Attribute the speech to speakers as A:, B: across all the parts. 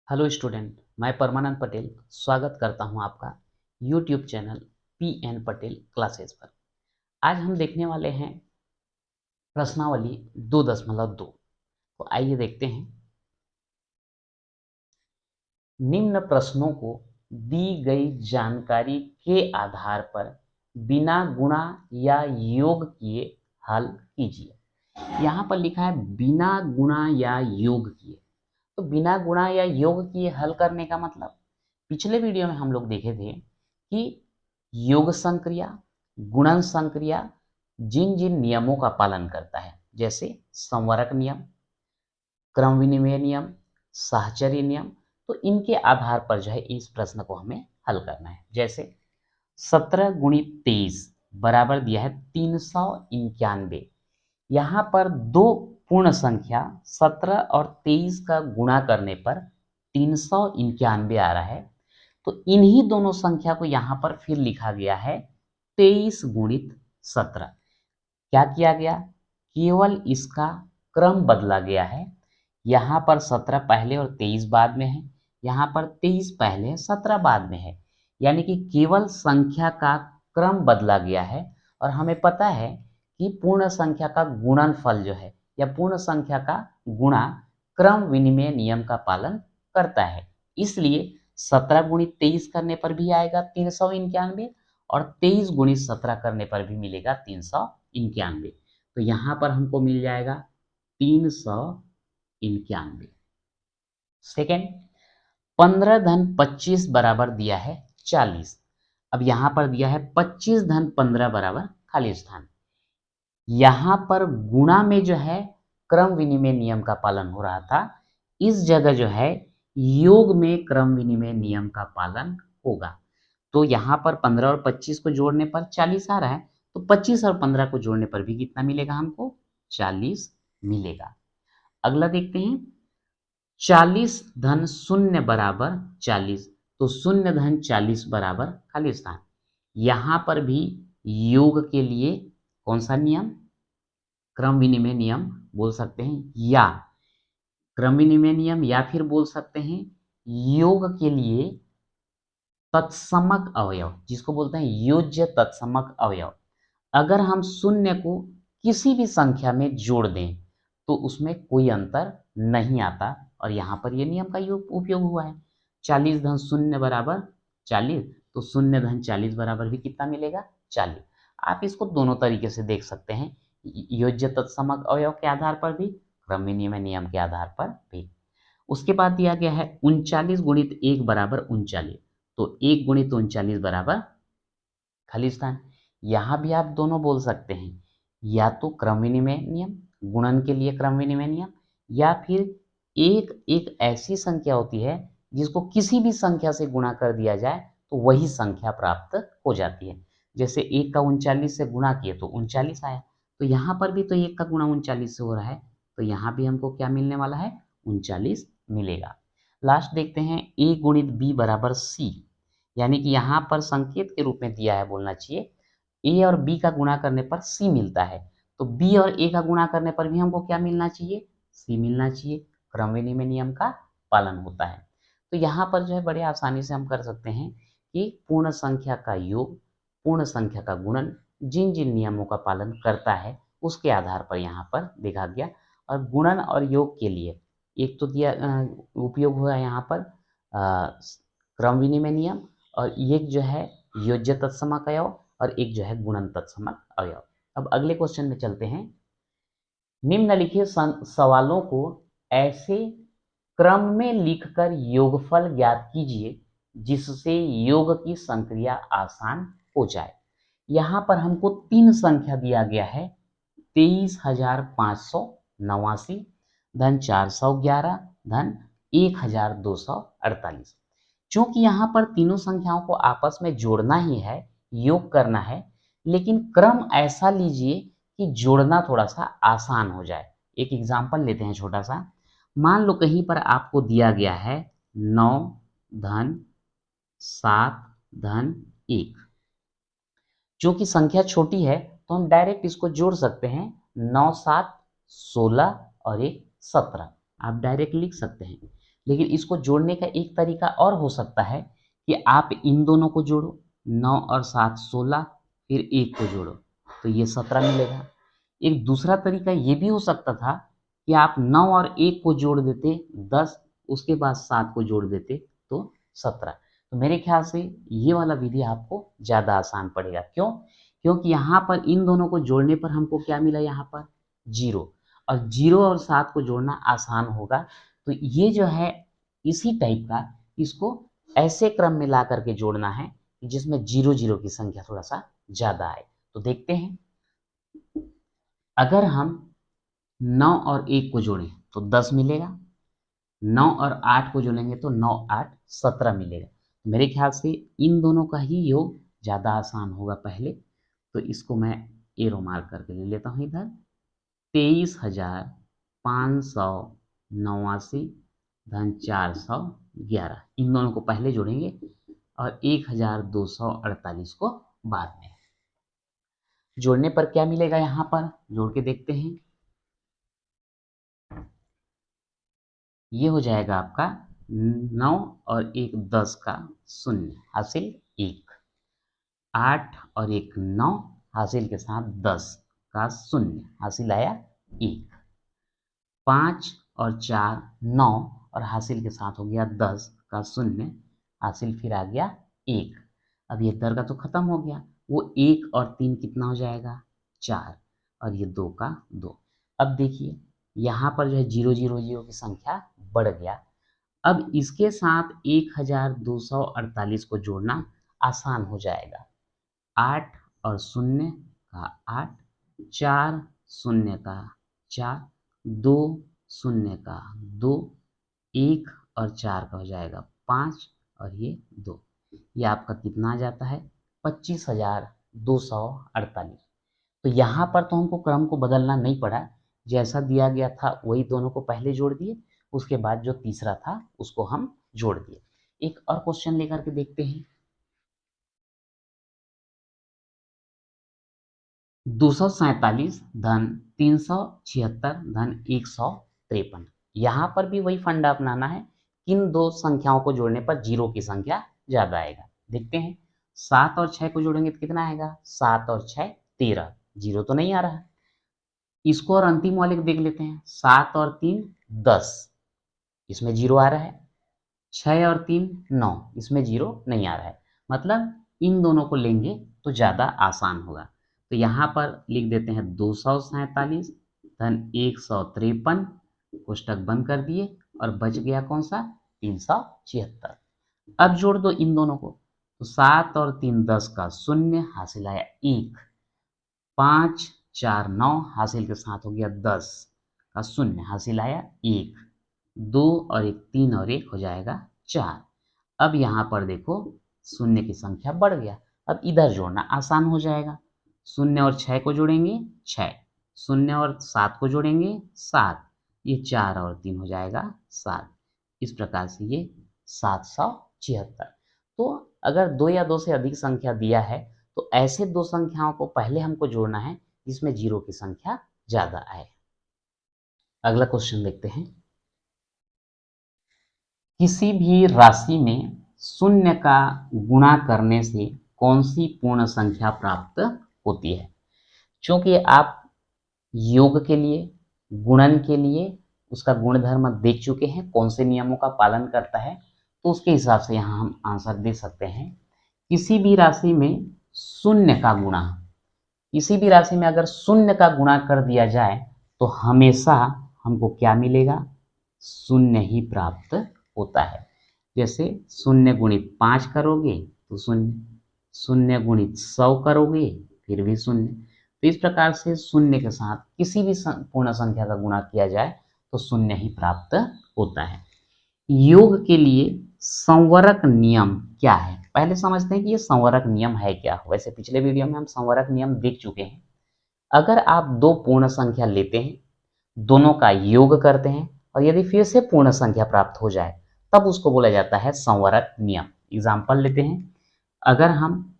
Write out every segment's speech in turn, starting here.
A: Hello student, मैं परमानंद पटेल स्वागत करता हूं आपका YouTube channel PN Patel classes पर। आज हम देखने वाले हैं प्रश्नावली 2.2। तो आइए देखते हैं। निम्न प्रश्नों को दी गई जानकारी के आधार पर बिना गुणा या योग किए हल कीजिए। यहाँ पर लिखा है बिना गुणा या योग किए। तो बिना गुणा या योग किए हल करने का मतलब, पिछले वीडियो में हम लोग देखे थे कि योग संक्रिया, गुणन संक्रिया जिन जिन नियमों का पालन करता है, जैसे संवरक नियम, क्रम विनिमय नियम, साहचर्य नियम, तो इनके आधार पर जो है इस प्रश्न को हमें हल करना है। जैसे 17 गुणित 23 बराबर दिया है 391। यहाँ पर दो पूर्ण संख्या 17 और 23 का गुणा करने पर 391 आ रहा है। तो इन्हीं दोनों संख्या को यहाँ पर फिर लिखा गया है 23 गुणित 17। क्या किया गया? केवल इसका क्रम बदला गया है। यहाँ पर 17 पहले और 23 बाद में है, यहाँ पर 23 पहले 17 बाद में है, यानी कि केवल संख्या का क्रम बदला गया है। और हमें पता है कि पूर्ण संख्या का गुणनफल जो है या पूर्ण संख्या का गुणा क्रम विनिमय नियम का पालन करता है। इसलिए 17 गुणित 23 करने पर भी आएगा 391 और 23 गुणित 17 करने पर भी मिलेगा 391। तो यहाँ पर हमको मिल जाएगा 391। सेकेंड, 15 धन 25 बराबर दिया है 40। अब यहाँ पर दिया है 25 धन 15 बराबर खाली स्थान। यहाँ पर गुणा में जो है क्रम विनिमय नियम का पालन हो रहा था, इस जगह जो है योग में क्रम विनिमय नियम का पालन होगा। तो यहाँ पर 15 और 25 को जोड़ने पर 40 आ रहा है, तो 25 और 15 को जोड़ने पर भी कितना मिलेगा हमको? 40 मिलेगा। अगला देखते हैं, 40 धन 0 बराबर 40। तो 0 धन 40 बराबर खाली स्थान। यहाँ पर भी योग के लिए कौन सा नियम? क्रम विनिमय नियम बोल सकते हैं, या क्रम विनिमय नियम, या फिर बोल सकते हैं योग के लिए तत्समक अवयव, जिसको बोलते हैं योज्य तत्समक अवयव। अगर हम 0 को किसी भी संख्या में जोड़ दें तो उसमें कोई अंतर नहीं आता, और यहाँ पर ये नियम का उपयोग हुआ है। 40 धन 0 बराबर 40, तो 0 धन 40 बराबर भी कितना मिलेगा? 40। आप इसको दोनों तरीके से देख सकते हैं, योज्य तत्समक अवयव के आधार पर भी, क्रम विनिमय नियम के आधार पर भी। उसके बाद दिया गया है 39 गुणित 1 बराबर 39। तो 1 गुणित 39 बराबर खाली स्थान। यहाँ भी आप दोनों बोल सकते हैं, या तो क्रम विनिमय नियम, गुणन के लिए क्रम विनिमय नियम, या फिर एक एक ऐसी संख्या होती है जिसको किसी भी संख्या से गुणा कर दिया जाए तो वही संख्या प्राप्त हो जाती है। जैसे 1 का 39 से गुणा किए तो 39 आया, तो यहाँ पर भी तो 1 का गुणा 39 से हो रहा है, तो यहाँ भी हमको क्या मिलने वाला है? 39 मिलेगा। लास्ट देखते हैं, a गुणित b बराबर c, यानी कि यहाँ पर संकेत के रूप में दिया है, बोलना चाहिए a और b का गुणा करने पर c मिलता है। तो b और a का गुणा करने पर भी हमको क्या मिलना चाहिए? c मिलना चाहिए। क्रम विनिमय नियम का पालन होता है। तो यहाँ पर जो है बड़े आसानी से हम कर सकते हैं कि पूर्ण संख्या का योग, पूर्ण संख्या का गुणन जिन जिन नियमों का पालन करता है उसके आधार पर यहाँ पर देखा गया। और गुणन और योग के लिए एक तो दिया उपयोग हुआ यहाँ पर क्रम विनिमय नियम, और एक जो है योज्य तत्समक अवयव, और एक जो है गुणन तत्समक अवयव। अब अगले क्वेश्चन में चलते हैं। निम्नलिखित सवालों को ऐसे क्रम में लिखकर योगफल ज्ञात कीजिए जिससे योग की संक्रिया आसान हो जाए। यहाँ पर हमको 3 संख्या दिया गया है, 23,589 धन 411 धन 1,248। चूंकि यहाँ पर तीनों संख्याओं को आपस में जोड़ना ही है, योग करना है, लेकिन क्रम ऐसा लीजिए कि जोड़ना थोड़ा सा आसान हो जाए। एक एग्जाम्पल लेते हैं छोटा सा। मान लो कहीं पर आपको दिया गया है 9 धन 7 धन 1। चूंकि संख्या छोटी है तो हम डायरेक्ट इसको जोड़ सकते हैं, 9 7 16 और 1 17, आप डायरेक्ट लिख सकते हैं। लेकिन इसको जोड़ने का एक तरीका और हो सकता है कि आप इन दोनों को जोड़ो, 9 और 7 16, फिर 1 को जोड़ो तो ये 17 मिलेगा। एक दूसरा तरीका ये भी हो सकता था कि आप 9 और 1 को जोड़ देते 10, उसके बाद 7 को जोड़ देते तो 17। तो मेरे ख्याल से ये वाला विधि आपको ज़्यादा आसान पड़ेगा। क्यों? क्योंकि यहाँ पर इन दोनों को जोड़ने पर हमको क्या मिला, यहाँ पर 0, और 0 और 7 को जोड़ना आसान होगा। तो ये जो है इसी टाइप का, इसको ऐसे क्रम में ला करके जोड़ना है जिसमें 0 0 की संख्या थोड़ा सा ज़्यादा आए। तो देखते हैं, अगर हम 9 और 1 को जोड़ें तो 10 मिलेगा, 9 और 8 को जोड़ेंगे तो 9 8 17 मिलेगा। मेरे ख्याल से इन दोनों का ही योग ज़्यादा आसान होगा पहले। तो इसको मैं एरो मार्क करके ले लेता हूँ इधर। 23,589 धन 411, इन दोनों को पहले जोड़ेंगे और 1,248 को बाद में। जोड़ने पर क्या मिलेगा, यहाँ पर जोड़ के देखते हैं। ये हो जाएगा आपका 9 और 1 10 का 0 हासिल 1, 8 और 1 9 हासिल के साथ 10 का 0 हासिल आया 1, 5 और 4 9 और हासिल के साथ हो गया 10 का 0 हासिल फिर आ गया 1। अब ये दर का तो खत्म हो गया, वो 1 और 3 कितना हो जाएगा 4, और ये 2 का 2। अब देखिए यहाँ पर जो है 0 0 0 की संख्या बढ़ गया। अब इसके साथ 1,248 को जोड़ना आसान हो जाएगा। 8 और 0 का 8, 4 0 का 4, 2 0 का 2, 1 और 4 का हो जाएगा 5 और ये 2। ये आपका कितना आ जाता है 25,248। तो यहाँ पर तो हमको क्रम को बदलना नहीं पड़ा, जैसा दिया गया था वही दोनों को पहले जोड़ दिए, उसके बाद जो तीसरा था उसको हम जोड़ दिए। एक और क्वेश्चन लेकर के देखते हैं। 247 धन 376 धन 153, यहाँ पर भी वही फंडा अपनाना है। किन दो संख्याओं को जोड़ने पर जीरो की संख्या ज्यादा आएगा, देखते हैं। 7 और 6 को जोड़ेंगे तो कितना आएगा, 7 और 6 13, जीरो तो नहीं आ रहा है। इसको और अंतिम वाले को देख लेते हैं। 7 और 3 10, इसमें जीरो आ रहा है। 6 और 3 9, इसमें जीरो नहीं आ रहा है। मतलब इन दोनों को लेंगे तो ज़्यादा आसान होगा। तो यहाँ पर लिख देते हैं 247 धन 153, कोष्टक बंद कर दिए, और बच गया कौन सा 376। अब जोड़ दो इन दोनों को, तो 7 और 3 10 का 0 हासिल आया 1, 5 4 9 हासिल के साथ हो गया 10 का 0 हासिल आया 1, 2 और 1 3 और 1 हो जाएगा 4। अब यहाँ पर देखो शून्य की संख्या बढ़ गया, अब इधर जोड़ना आसान हो जाएगा। 0 और 6 को जोड़ेंगे 6, 0 और 7 को जोड़ेंगे 7, ये 4 और 3 हो जाएगा 7। इस प्रकार से ये 776। तो अगर 2 या 2 से अधिक संख्या दिया है तो ऐसे दो संख्याओं को पहले हमको जोड़ना है जिसमें जीरो की संख्या ज्यादा आए। अगला क्वेश्चन देखते हैं। किसी भी राशि में शून्य का गुणा करने से कौन सी पूर्ण संख्या प्राप्त होती है? क्योंकि आप योग के लिए, गुणन के लिए उसका गुणधर्म देख चुके हैं, कौन से नियमों का पालन करता है, तो उसके हिसाब से यहाँ हम आंसर दे सकते हैं। किसी भी राशि में शून्य का गुणा, किसी भी राशि में अगर शून्य का गुणा कर दिया जाए तो हमेशा हमको क्या मिलेगा, शून्य ही प्राप्त होता है। जैसे 0 गुणित 5 करोगे तो 0, 0 गुणित 100 करोगे फिर भी 0। तो इस प्रकार से शून्य के साथ किसी भी पूर्ण संख्या का गुणा किया जाए तो शून्य ही प्राप्त होता है। योग के लिए संवरक नियम क्या है, पहले समझते हैं कि ये संवरक नियम है क्या। वैसे पिछले वीडियो में हम संवरक नियम देख चुके हैं। अगर आप दो पूर्ण संख्या लेते हैं, दोनों का योग करते हैं, और यदि फिर से पूर्ण संख्या प्राप्त हो जाए तब उसको बोला जाता है संवरक नियम। एग्जाम्पल लेते हैं, अगर हम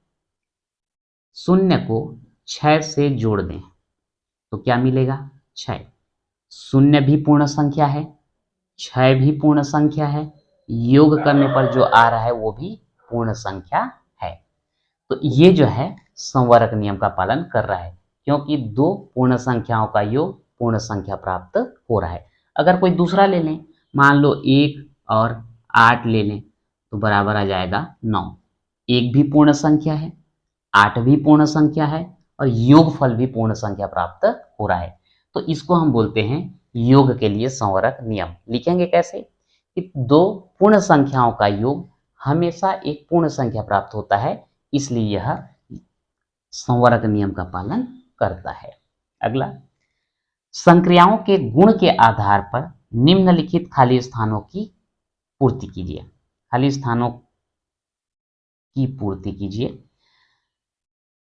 A: 0 को 6 से जोड़ दें तो क्या मिलेगा 6। 0 भी पूर्ण संख्या है, 6 भी पूर्ण संख्या है, योग करने पर जो आ रहा है वो भी पूर्ण संख्या है। तो ये जो है संवरक नियम का पालन कर रहा है, क्योंकि दो पूर्ण संख्याओं का योग पूर्ण संख्या प्राप्त हो रहा है। अगर कोई दूसरा ले लें, मान लो 1 और 8 ले लें, तो बराबर आ जाएगा 9। 1 भी पूर्ण संख्या है, 8 भी पूर्ण संख्या है, और योगफल भी पूर्ण संख्या प्राप्त हो रहा है। तो इसको हम बोलते हैं योग के लिए संवरक नियम। लिखेंगे कैसे कि दो पूर्ण संख्याओं का योग हमेशा एक पूर्ण संख्या प्राप्त होता है, इसलिए यह संवरक नियम का पालन करता है। अगला, संक्रियाओं के गुण के आधार पर निम्नलिखित खाली स्थानों की पूर्ति कीजिए। खाली स्थानों की पूर्ति कीजिए।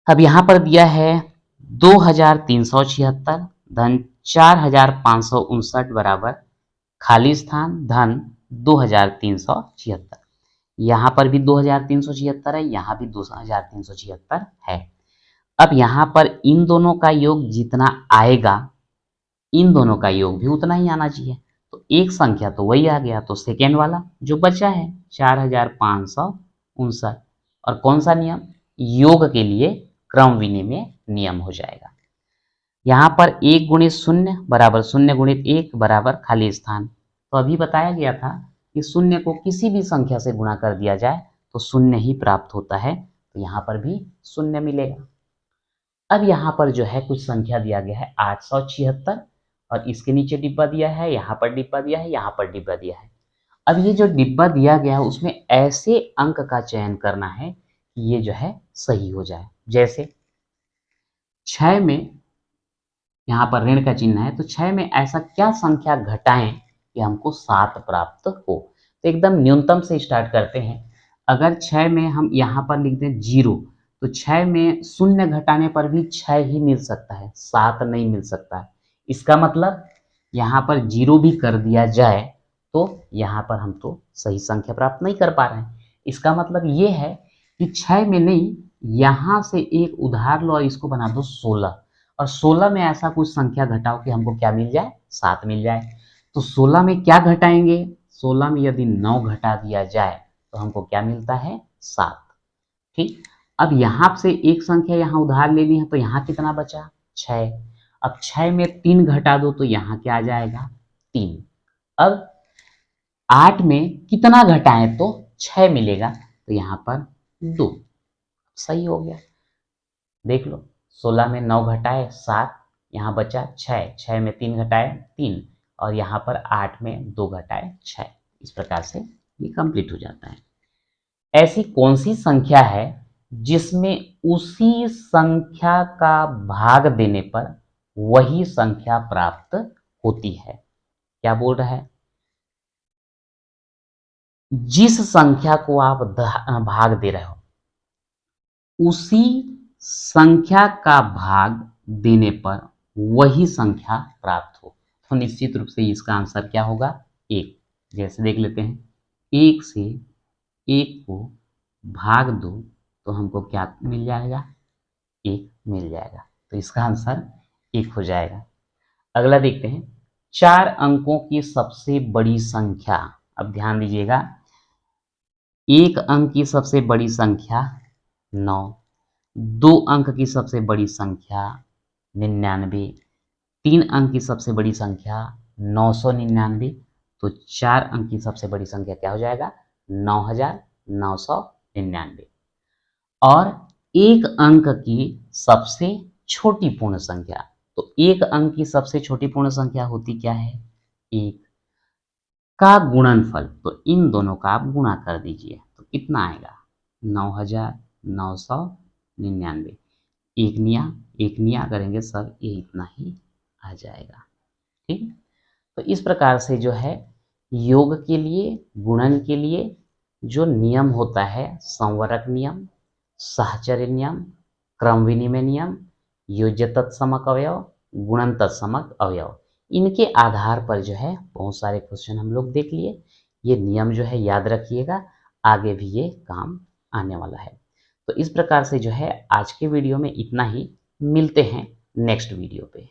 A: अब यहां पर दिया है 2376 धन 4559 बराबर खाली स्थान धन 2376। यहाँ पर भी 2376 है, यहाँ भी 2376 है। अब यहाँ पर इन दोनों का योग जितना आएगा, इन दोनों का योग भी उतना ही आना चाहिए। तो एक संख्या तो वही आ गया, तो सेकेंड वाला जो बचा है 4559, और कौन सा नियम, योग के लिए क्रम विनिमय नियम हो जाएगा। यहाँ पर 1 गुणित 0 बराबर 0 गुणित 1 बराबर खाली स्थान। तो अभी बताया गया था कि 0 को किसी भी संख्या से गुणा कर दिया जाए तो 0 ही प्राप्त होता है, तो यहाँ पर भी 0 मिलेगा। अब यहाँ पर जो है कुछ संख्या दिया गया है 876, और इसके नीचे डिब्बा दिया है, यहाँ पर डिब्बा दिया है, यहाँ पर डिब्बा दिया है। अब ये जो डिब्बा दिया गया है उसमें ऐसे अंक का चयन करना है कि ये जो है सही हो जाए। जैसे 6 में यहाँ पर ऋण का चिन्ह है, तो 6 में ऐसा क्या संख्या घटाएं कि हमको 7 प्राप्त हो। तो एकदम न्यूनतम से स्टार्ट करते हैं। अगर 6 में हम यहाँ पर लिख दें 0, तो 6 में 0 घटाने पर भी 6 ही मिल सकता है, 7 नहीं मिल सकता है। इसका मतलब यहाँ पर 0 भी कर दिया जाए तो यहाँ पर हम तो सही संख्या प्राप्त नहीं कर पा रहे हैं। इसका मतलब ये है कि 6 में नहीं, यहाँ से एक उधार लो और इसको बना दो 16, और 16 में ऐसा कुछ संख्या घटाओ कि हमको क्या मिल जाए, 7 मिल जाए। तो 16 में क्या घटाएंगे, 16 में यदि 9 घटा दिया जाए तो हमको क्या मिलता है, 7। ठीक, अब यहाँ से एक संख्या यहाँ उधार ले ली है, तो यहाँ कितना बचा, 6। अब 6 में 3 घटा दो तो यहाँ क्या आ जाएगा, 3। अब 8 में कितना घटाएं तो 6 मिलेगा, तो यहाँ पर 2। सही हो गया। देख लो, 16 में 9 घटाए 7, यहाँ बचा 6, 6 में 3 घटाए 3, और यहाँ पर 8 में 2 घटाए 6। इस प्रकार से ये कंप्लीट हो जाता है। ऐसी कौन सी संख्या है जिसमें उसी संख्या का भाग देने पर वही संख्या प्राप्त होती है। क्या बोल रहा है, जिस संख्या को आप भाग दे रहे हो उसी संख्या का भाग देने पर वही संख्या प्राप्त हो, तो निश्चित रूप से इसका आंसर क्या होगा, 1। जैसे देख लेते हैं, 1 से 1 को भाग दो तो हमको क्या मिल जाएगा, 1 मिल जाएगा। तो इसका आंसर 1 हो जाएगा। अगला देखते हैं, 4 अंकों की सबसे बड़ी संख्या। अब ध्यान दीजिएगा, 1 अंक की सबसे बड़ी संख्या 9, 2 अंक की सबसे बड़ी संख्या 99, 3 अंक की सबसे बड़ी संख्या 999, तो 4 अंक की सबसे बड़ी संख्या क्या हो जाएगा, 9999। और 1 अंक की सबसे छोटी पूर्ण संख्या, तो 1 अंक की सबसे छोटी पूर्ण संख्या होती क्या है, 1 का गुणनफल। तो इन दोनों का आप गुणा कर दीजिए तो कितना आएगा, 9999। एक निया करेंगे सब, ये इतना ही आ जाएगा। ठीक, तो इस प्रकार से जो है योग के लिए, गुणन के लिए जो नियम होता है, संवरक नियम, साहचर्य नियम, क्रम विनिमय नियम, योज्य तत्समक अवयव, गुणन तत्समक अवयव, इनके आधार पर जो है बहुत सारे क्वेश्चन हम लोग देख लिए। ये नियम जो है याद रखिएगा, आगे भी ये काम आने वाला है। तो इस प्रकार से जो है आज के वीडियो में इतना ही, मिलते हैं नेक्स्ट वीडियो पे।